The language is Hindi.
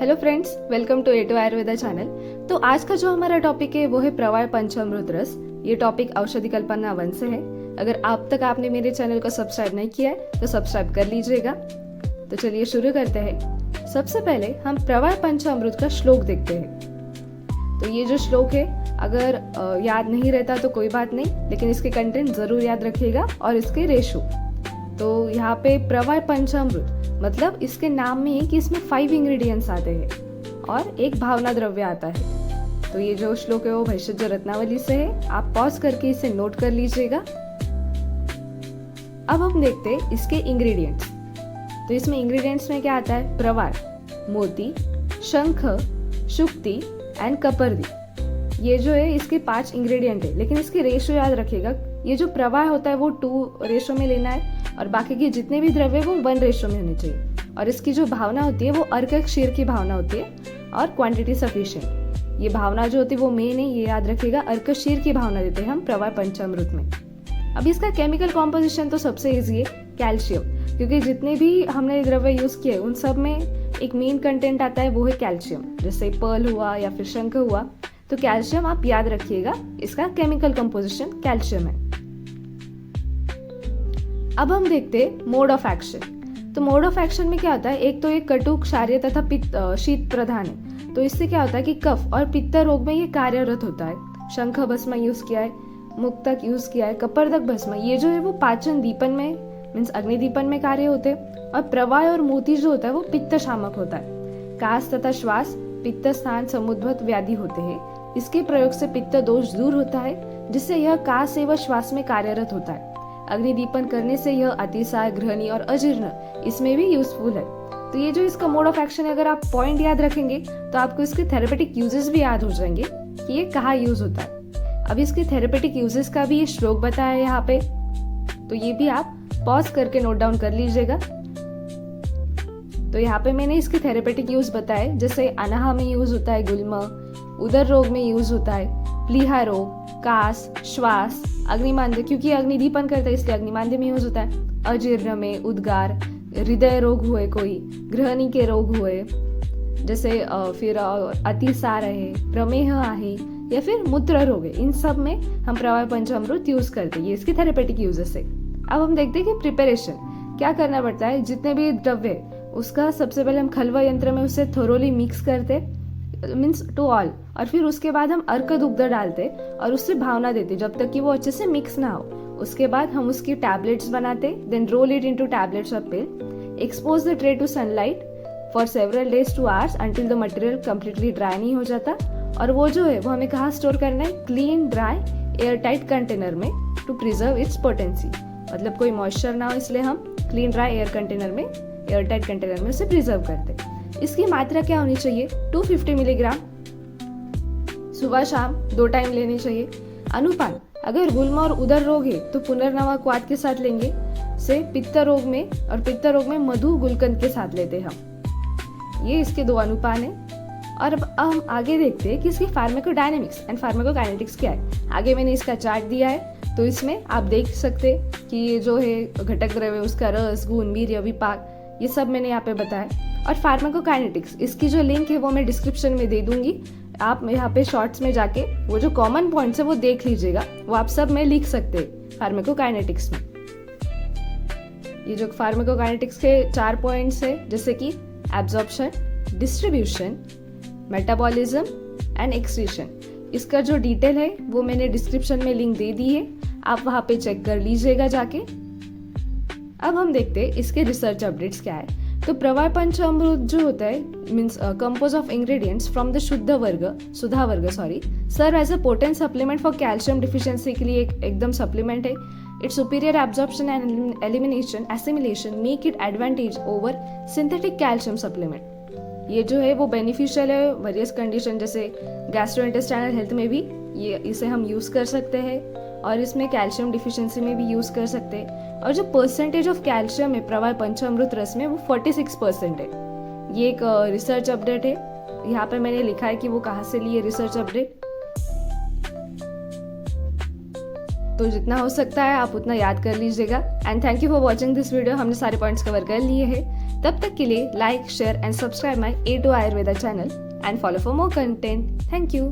Hello friends, welcome to A to Ayurveda channel. तो आज का जो हमारा टॉपिक है वो है प्रवाल पंचामृत रस। ये टॉपिक औषधि कल्पना 1 से है। अगर अब तक आपने मेरे चैनल को सब्सक्राइब नहीं किया है तो सब्सक्राइब कर लीजिएगा। तो चलिए शुरू करते हैं। सबसे पहले हम प्रवाल पंचामृत का श्लोक देखते हैं। तो ये जो श्लोक है अगर याद नहीं रहता तो कोई बात नहीं, लेकिन इसके कंटेंट जरूर याद रखिएगा और इसके रेशो। तो यहाँ पे प्रवाल पंचामृत मतलब इसके नाम में ही कि इसमें 5 इंग्रेडिएंट्स आते हैं और एक भावना द्रव्य आता है। तो ये जो श्लोक है वो भैषज रत्नावली से है। आप पॉज करके इसे नोट कर लीजिएगा। अब हम देखते हैं इसके इंग्रेडिएंट्स। तो इसमें इंग्रेडिएंट्स में क्या आता है? प्रवाल, मोती, शंख, शुक्ति एंड कपर्दी। ये जो है इसके 5 इंग्रेडिएंट है, लेकिन इसके रेशो याद रखिएगा। ये जो प्रवाल होता है वो 2 रेशो में लेना है और बाकी के जितने भी द्रव्य वो 1 रेशो में होने चाहिए। और इसकी जो भावना होती है वो अर्क क्षीर की भावना होती है और क्वांटिटी सफिशिएंट। ये भावना जो होती है वो मेन है, ये याद रखिएगा। अर्क क्षीर की भावना देते हैं हम प्रवाल पंचामृत में। अब इसका केमिकल कॉम्पोजिशन तो सबसे इजी है, कैल्शियम, क्योंकि जितने भी हमने द्रव्य यूज किए उन सब में एक मेन कंटेंट आता है वो है कैल्शियम। जैसे पर्ल हुआ या फिर शंख हुआ, तो कैल्शियम आप याद रखिएगा, इसका केमिकल कंपोजिशन कैल्शियम है। अब हम देखते हैं मोड ऑफ एक्शन। तो मोड ऑफ एक्शन में क्या होता है? एक तो ये कटु, क्षारीय तथा पित्त शीत प्रधान है। तो इससे क्या होता है कि कफ और पित्त रोग में ये कार्यरत होता है। शंख भस्म यूज किया है, मुक्तक यूज किया है, कपर्दक भस्म, ये जो है वो पाचन दीपन में मीन्स अग्निदीपन में कार्य होते हैं। और प्रवाल और मोती जो होता है वो पित्त शामक होता है। कास तथा श्वास पित्त स्थान समुद्भव व्याधि होते हैं। इसके प्रयोग से पित्त दोष दूर होता है, जिससे यह कास एवं श्वास में कार्यरत होता है। अग्निदीपन करने से यह अतिसार, ग्रहणी और अजीर्ण इसमें भी यूजफुल है। तो ये जो इसका मोड ऑफ एक्शन है, अगर आप पॉइंट याद रखेंगे तो आपको इसके थेरेपेटिक यूजेस भी याद हो जाएंगे कि ये कहाँ यूज होता है। अब इसके थेरेपेटिक यूजेस का भी ये श्लोक बताया है यहाँ पे, तो ये भी आप पॉज करके नोट डाउन कर लीजिएगा। तो यहाँ पे मैंने इसके थेरेपेटिक यूज बताए, जैसे अनाहा में यूज होता है गुल्म, उदर रोग में यूज होता है, प्लीहा रोग, कास, श्वास, अग्निमांद्य, क्योंकि अग्निदीपन करता है इसलिए अग्निमांद्य में यूज होता है, अजीर्ण में, उद्गार, हृदय रोग हुए, कोई ग्रहणी के रोग हुए, जैसे फिर अतिसार है, प्रमेह है या फिर मूत्र रोग है, इन सब में हम प्रवाल पंचामृत यूज करते हैं। ये इसकी थेरेपेटिक यूजेस है। अब हम देखते हैं कि प्रिपरेशन क्या करना पड़ता है। जितने भी द्रव्य उसका सबसे पहले हम खलवा यंत्र में उसे थोरोली मिक्स करते मीन्स टू ऑल, और फिर उसके बाद हम अर्क दुग्ध डालते और उससे भावना देते जब तक कि वो अच्छे से मिक्स ना हो। उसके बाद हम उसकी टैबलेट्स बनाते, then roll it into tablets और pill, expose the tray to sunlight for several days to hours until the material completely dry नहीं हो जाता। और वो जो है वो हमें कहाँ स्टोर करना है? Clean, dry, air tight container में टू प्रिजर्व इट्स पोटेंसी। मतलब कोई मॉइस्चर ना हो, इसलिए हम क्लीन, ड्राई एयर कंटेनर में, एयर टाइट कंटेनर में उसे प्रिजर्व करते। इसकी मात्रा क्या होनी चाहिए? 250 मिलीग्राम सुबह शाम 2 टाइम लेनी चाहिए। अनुपान, अगर गुल्म और उदर रोग है तो पुनर्नवा क्वाथ के साथ लेंगे से पित्त रोग में, और पित्त रोग में मधु गुलकंद के साथ लेते हैं हम। ये इसके 2 अनुपान है। और अब हम आगे देखते हैं कि इसकी फार्माकोडायनेमिक्स एंड फार्माकोकाइनेटिक्स क्या है। आगे मैंने इसका चार्ट दिया है, तो इसमें आप देख सकते हैं कि ये जो है घटक द्रव्य, उसका रस, गुण, वीर्य, विपाक, ये सब मैंने यहाँ पे बताया। और फार्माकोकाइनेटिक्स, इसकी जो लिंक है वो मैं डिस्क्रिप्शन में दे दूंगी। आप यहाँ पे शॉर्ट्स में जाके वो जो कॉमन पॉइंट्स है वो देख लीजिएगा, वो आप सब में लिख सकते हैं फार्माकोकाइनेटिक्स में। ये जो फार्माकोकाइनेटिक्स के 4 पॉइंट्स है, जैसे कि absorption, distribution, metabolism and excretion. इसका जो डिटेल है वो मैंने डिस्क्रिप्शन में लिंक दे दी है, आप वहाँ पे चेक कर लीजिएगा जाके। अब हम देखते हैं इसके रिसर्च अपडेट्स क्या है। तो प्रवाल पंचामृत जो होता है means compose of ingredients from the सुधा वर्ग serve as a potent supplement for calcium deficiency के लिए एकदम सप्लीमेंट है। It's superior absorption and elimination assimilation make it advantage over synthetic calcium supplement. ये जो है वो बेनिफिशियल है वेरियस कंडीशन, जैसे गैस्ट्रोइंटेस्टाइनल हेल्थ में भी ये इसे हम यूज कर सकते हैं, और इसमें कैल्शियम डिफिशियंसी में भी यूज कर सकते हैं। और जो परसेंटेज ऑफ कैल्शियम है प्रवाल पंचामृत रस में वो 46% है। ये एक रिसर्च अपडेट है। यहाँ पे मैंने लिखा है कि वो कहाँ से लिए रिसर्च अपडेट। तो जितना हो सकता है आप उतना याद कर लीजिएगा। And thank you for watching this video. हमने सारे पॉइंट्स कवर कर लिए हैं। तब तक के लिए like, share and subscribe my A2 Ayurveda channel and follow for more content. Thank you.